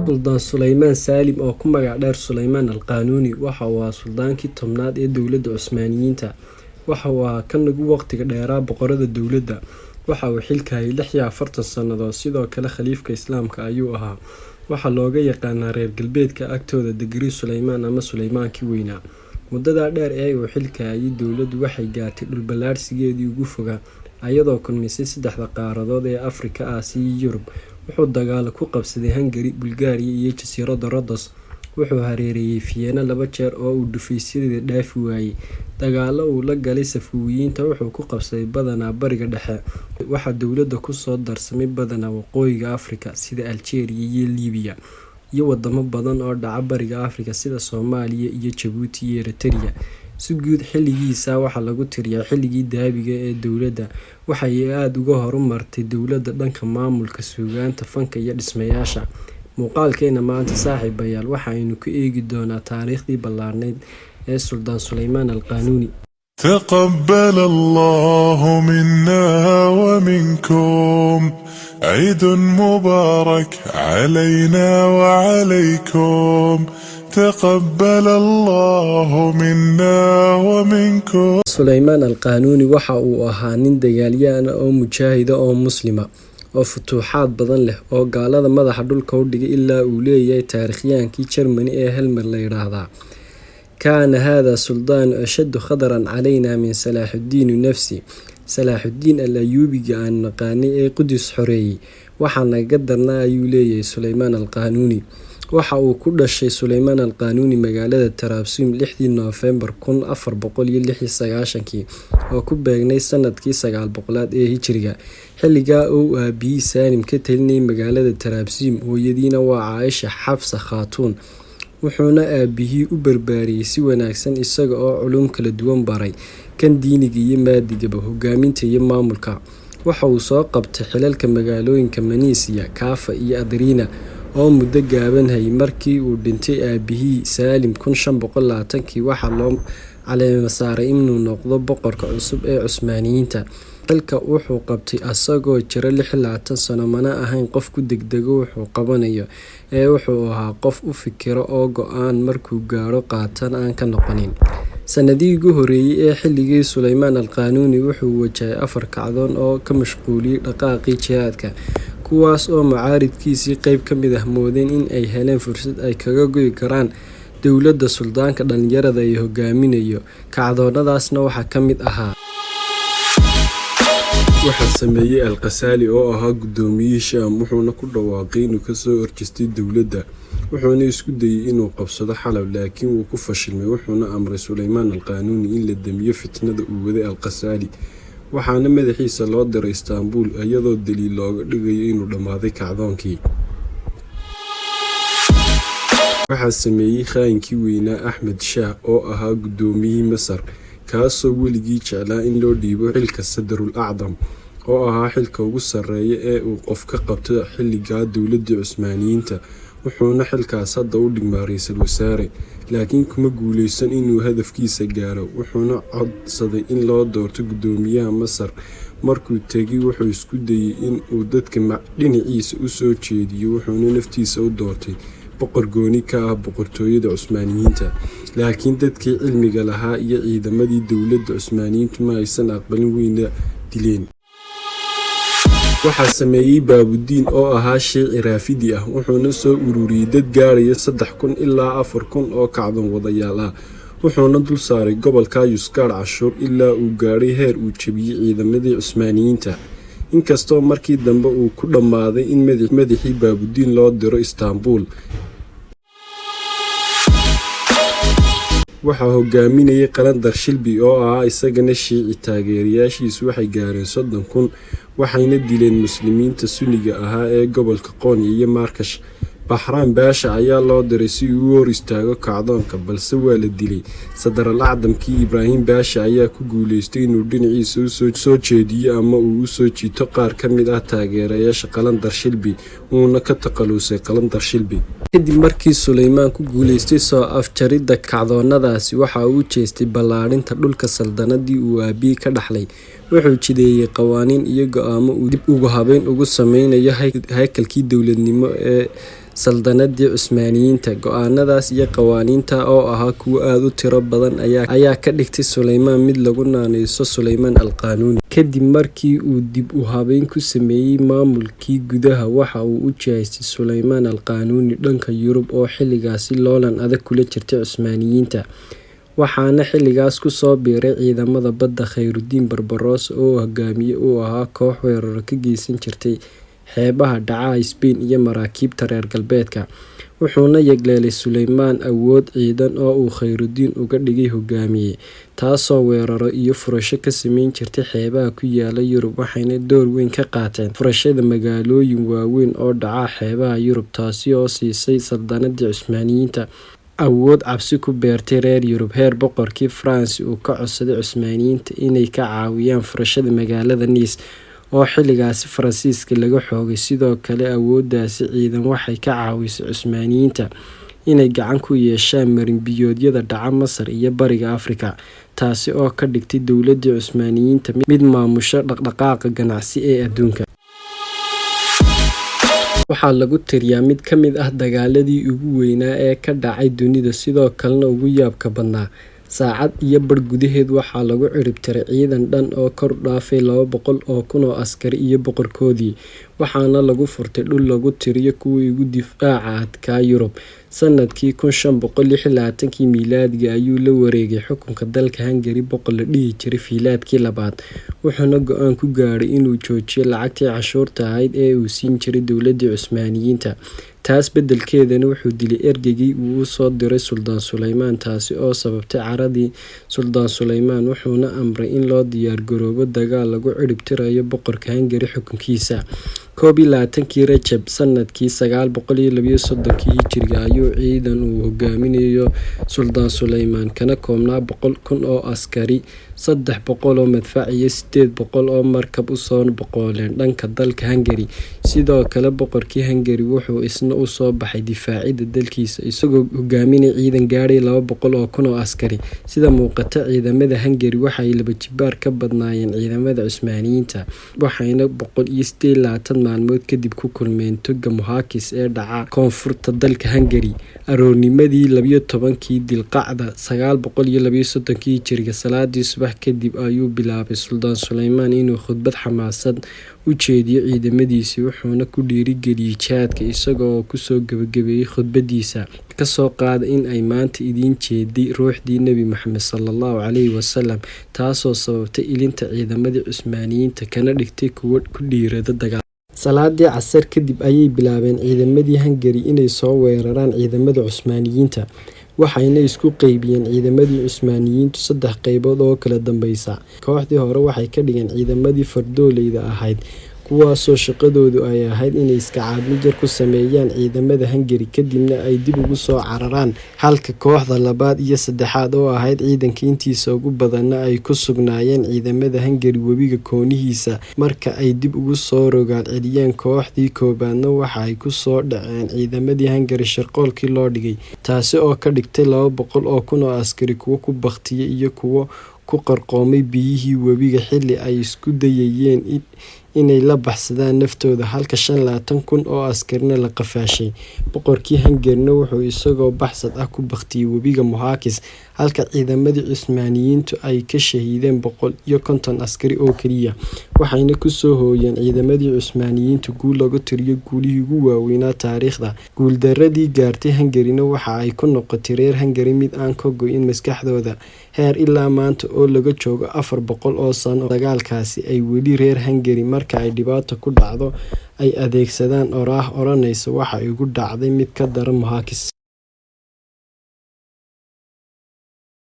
Suldaan Suleymaan Saalim oo ku magac dheer Suleymaan Alqaanuuni waxa uu ahaa suldaankii 10aad ee dowladda Cusmaaniyiinta. Waxa uu ahaa kan ugu waqtiga dheeraa boqorada dowladda. Waxa uu xilka hayay 46 sannadood. Sidoo kale khaliifka Islaamka ayuu ahaa. Waxaa looga yaqaanaa reer galbeedka agtooda Degri Suleymaan ama Suleymaankii Weynaa. Muddada dheer ee uu xilka hayay dowladdu waxay gaartay dhul ballaadhsigeedii ugu fogaa, iyadoo kulmisay 3 qaaradood ee Afrika, Aasiya iyo Yurub. Wuxuu dagaalo ku qabsaday Hungary, Bulgaariya iyo Jasiiradda Rhodes. Wuxuu hareereeyay Vienna 2 jeer oo uu dhufeysyadeeda dhaafi waayay. Dagaallo uu la galay Safawiyiinta wuxuu ku qabsaday badanaa Bariga Dhexe. Waxaa dowladda ku soo darsamay badanaa Waqooyiga Afrika sida Algeria iyo Liibiya, iyo wadamo badan oo dhaca Bariga Afrika sida Soomaaliya iyo Jabuuti iyo Eritrea. Si guud, xilligiisa waxaa lagu tiriyaa xilligii dahabiga ee dowladda. Waxa ay aad uga horumartay dowladda dhanka maamulka, suugaanta, fanka iyo dhismayaasha. Muuqaalkeena maanta saaxiibayaal waxa aynu ku eegi doonaa taariikhdii ballaarnayd ee Suldaan Suleymaan Alqaanuuni. تقبل الله منا ومنكم عيد مبارك علينا وعليكم تقبل الله منا ومنكم. Suleymaan Alqaanuuni waxa uu ahaa nin dagaalyahan oo mujaahida oo muslima oo futuuxaad badan leh oo gaalada madaxa dhulka u dhigay ilaa uu leeyahay taariikhyaankii Germany ee Helmer la yiraahdaa. كان هذا سلطان أشد خطرا علينا من صلاح الدين نفسه. صلاح الدين الأيوبي عن نقاني قدس حري وحنا قدرنا يولي سليمان القانوني. waxa uu ku dhashay Suleymaan Alqaanuuni magaalada Taraabsiim 6 Noofembar 1496 oo ku beegnay sanadkii 900 ee Hijriga. Xilligaa uu aabihii Saalim ka talinayay magaalada Taraabsiim, hooyadiina waa Caaisha Xafsa Khaatuun. wuxuuna aabihii u barbaariyay si wanaagsan isaga oo culum kala duwan baray, kan diiniga iyo maadigaba, hogaaminta iyo maamulka. Waxa uu soo qabtay xilalka magaalooyinka Manisiya, Kaafa iyo Adriina oo muddo gaaban hayay. Markii uu dhintay aabihii Saalim 1520 waxaa loo caleema saaray inuu noqdo boqorka cusub ee Cusmaaniyiinta. xilka wuxuu qabtay asagoo jira 26 sano, mana ahayn qof ku degdego wuxuu qabanayo, ee wuxuu ahaa qof u fikiro oo go'aan markuu gaaro qaatan aan ka noqonin. Sanadihii ugu horeeyay ee xilligii Suleymaan Alqaanuuni wuxuu wajahay 4 kacdoon oo ka mashquuliyay dhaqaaqii jihaadka, kuwaas oo mucaaridkiisii qayb ka mid ah moodeen in ay heleen fursad ay kaga go'i karaan dowladda suldaanka dhalinyarada ay hogaaminayo. Kacdoonnadaasna waxaa ka mid ahaa waxaa sameeyay Al-Qasali oo ahaa gudoomiyihii Shaam, wuxuuna ku dhawaaqay inuu ka soo horjeestay dowladda. wuxuuna isku dayay inuu qabsado Xalab, laakiin wuu ku fashilmay. wuxuuna amray Suleymaan Alqaanuuni in la damiyo fitnada uu waday Al-Qasali, waxaana madaxiisa loo diray Istanbul iyadoo daliil looga dhigayo inuu dhammaaday kacdoonkii. waxaa sameeyay khaayinkii weynaa Axmed Shaah oo ahaa gudoomiyihii Masar, kaasoo weligii jeclaa in loo dhiibo xilka Sadrul Acdam oo ahaa xilka ugu sarreeya ee uu qof ka qabto xilligaa dowladda Cusmaaniyiinta. wuxuuna xilkaas hadda u dhigmaa ra'iisul wasaare, laakiin kuma guuleysan inuu hadafkiisa gaaro. wuxuuna codsaday in loo doorto gudoomiyaha Masar. markuu tegay wuxuu isku dayay in uu dadka dhinaciisa u soo jeediyo, wuxuuna naftiisa u doortay boqor gooni ka ah boqortooyada Cusmaaniyiinta. laakiin dadkii cilmiga lahaa iyo ciidamadii dowladda Cusmaaniyiintu ma aysan aqbalin, weyna dileen. waxaa sameeyay Baabudiin oo ahaa Shiici Raafidi ah, wuxuuna soo ururiyay dad gaaraya 3000 ilaa 4000 oo kacdoon wadayaal ah. wuxuuna dul saaray gobolka Yusgaar cashuur ilaa uu gaaray heer uu jabiyay ciidamadii Cusmaaniyiinta. inkastoo markii dambe uu ku dhammaaday in madaxii Baabudiin loo diro Istanbul. waxaa hogaaminayay Qalandar Shilbi oo ahaa isagana Shiici. taageerayaashiisu waxay gaareen 30,000, waxayna dileen muslimiinta Sunniga ahaa ee gobolka Konya iyo Markash. Bahraan Baasha ayaa loo diray si uu u hor istaago kacdoonka, balse waa la dilay. Sadrul Acdamkii Ibraahim Baasha ayaa ku guuleystay inuu dhinaciisa u soo jeediyo ama uu u soo jiito qaar ka mid ah taageerayaasha Qalandar Shilbi, uuna ka takhalusay Qalandar Shilbi. kadib markii Suleymaan ku guuleystay soo afjaridda kacdoonnadaasi, waxa uu jeestay ballaarinta dhulka saldanadii uu aabihii ka dhaxlay. wuxuu jideeyay qawaaniin iyo go'aamo uu dib ugu habeyn ugu sameynayo haykalkii dowladnimo ee saldanadii Cusmaaniyiinta. Go'aanadaas iyo qawaaniinta oo ahaa kuwo aad u tiro badan ayaa ka dhigtay Sulaymaan mid lagu naanayso Sulaymaan al-Qaanuuni. Kadib markii uu dib u habeyn ku sameeyay maamulkii gudaha, waxa uu u jihaystay Sulaymaan al-Qaanuuni dhanka Yurub oo xilligaasi loolan adag kula jirtay Cusmaaniyiinta, waxaana xilligaas ku soo biiray ciidamada badda Khayrudiin Barbarossa oo hogaamiye u ahaa koox weeraro ka geysan jirtay xeebaha dhaca Spain iyo maraakiibta reer galbeedka. Wuxuuna yegleelay Sulaymaan awood ciidan oo uu Khayrudiin uga dhigay hogaamiye, taasoo weeraro iyo furasho ka sameyn jirtay xeebaha ku yaala Yurub, waxayna door weyn ka qaateen furashada magaalooyin waaweyn oo dhaca xeebaha Yurub, taasi oo siisay saldanadii Cusmaaniyiinta awood cabsi ku beertay reer Yurub, heer boqorkii France uu ka codsaday Cusmaaniyiinta inay ka caawiyaan furashada magaalada Nice oo xilligaasi Faransiiska laga xoogay. Sidoo kale, awooddaasi ciidan waxay ka caawisay Cusmaaniyiinta inay gacan ku yeeshaan marin-biyoodyada dhaca Masar iyo Bariga Afrika, taasi oo ka dhigtay dowladdii Cusmaaniyiinta mid maamusha dhaqdhaqaaqa ganacsi ee adduunka. Waxaa lagu tiriyaa mid ka mid ah dagaaladii ugu weynaa ee ka dhacay dunida, sidoo kalena ugu yaabka badnaa. Saacad iyo badh gudaheed waxaa lagu cirib tiray ciidan dhan oo kor u dhaafay 200 oo kun oo askari iyo boqorkoodii, waxaana lagu furtay dhul lagu tiriyo kuwii ugu difaaca adkaa Yurub. Sanadkii 1526 miilaadiga ayuu la wareegay xukunka dalka Hungary boqor la dhihi jiray Fiilaadkii labaad, wuxuuna go'aan ku gaadhay inuu joojiyo lacagtii cashuurta ahayd ee uu siin jiray dowladdii Cusmaaniyiinta. Taas beddelkeedana wuxuu dilay ergeygii uu u soo diray Suldaan Sulaymaan, taasi oo sababtay caradii Suldaan Sulaymaan, wuxuuna amray in loo diyaar garoobo dagaal lagu cirib tirayo boqorka Hungary xukunkiisa. 21kii Rajab sanadkii 932 Hijriga ayuu ciidan uu hogaaminayo Suldaan Sulaymaan, kana koobnaa 100,000 oo askari, 300 oo madfac iyo 800 oo markab u soo boqoleen dhanka dalka Hungary. Sidoo kale, boqorkii Hungary wuxuu isna u soo baxay difaacidda dalkiisa, isagoo hogaaminaya ciidan gaadhay 200,000 oo askari. Sida muuqata, ciidamada Hungary waxay laba jibaar ka badnaayeen ciidamada Cusmaaniyiinta, waxayna 128 maalmood kadib ku kulmeen toga Mohacis ee dhaca koonfurta dalka Hungary. Aroornimadii 12kii Dilqacda 932 Hijriga, salaadii subax kadib ayuu bilaabay Suldaan Sulaymaan inuu khudbad xamaasad u jeediyo ciidamadiisa, wuxuuna ku dhiirigeliyay jihaadka, isagoo kusoo gabagabeeyay khudbadiisa ka soo qaada in ay maanta idin jeeday ruuxdii Nebi Maxamed sallallahu calayhi wasallam, taasoo sababtay ilinta ciidamadii Cusmaaniyiinta kana dhigtay kuwo ku dhiirada dagaal. Salaadii casar kadib ayay bilaabeen ciidamadii Hungary inay soo weeraraan ciidamada Cusmaaniyiinta, waxayna isku qaybiyeen ciidamadii Cusmaaniyiintu 3 qaybood oo kala dambaysa. Kooxdii hore waxay ka dhigeen ciidamadii fardoolayda ahayd, kuwaasoo shaqadoodu ay ahayd inay iska caabin jar ku sameeyaan ciidamada Hungary, kadibna ay dib ugu soo cararaan, halka kooxda labaad iyo saddexaad oo ahayd ciidanka intiisa ugu badanna ay ku sugnaayeen ciidamada Hungary webiga koonihiisa. Marka ay dib ugu soo rogaal celiyeen, kooxdii koobaadna waxa ay ku soo dhaceen ciidamadii Hungary shirqoolkii loo dhigay, taasi oo ka dhigtay 200,000 oo askari kuwo ku baktiyay iyo kuwo ku qarqoomay biyihii webiga xilli ay isku dayayeen inay la baxsadaan naftooda, halka 25,000 oo askarina la qafaashay. Boqorkii Hungary wuxuu isagoo baxsad ah ku baktiyay webiga Mohacis, halka ciidamadii Cusmaaniyiintu ay ka shahiideen 150 askari oo keliya, waxayna ku soo hooyeen ciidamadii Cusmaaniyiintu guul lagu tiriyo guulihii ugu waaweynaa taariikhda. Guuldaradii gaartay Hungaryna waxa ay ku noqotay reer Hungary mid aan ka go'in maskaxdooda, heer ilaa maanta oo laga joogo 400 oo sano dagaalkaasi ay weli reer Hungary marka ay dhibaato ku dhacdo ay adeegsadaan oraah odhanaysa waxa igu dhacday mid ka daran Mohacis.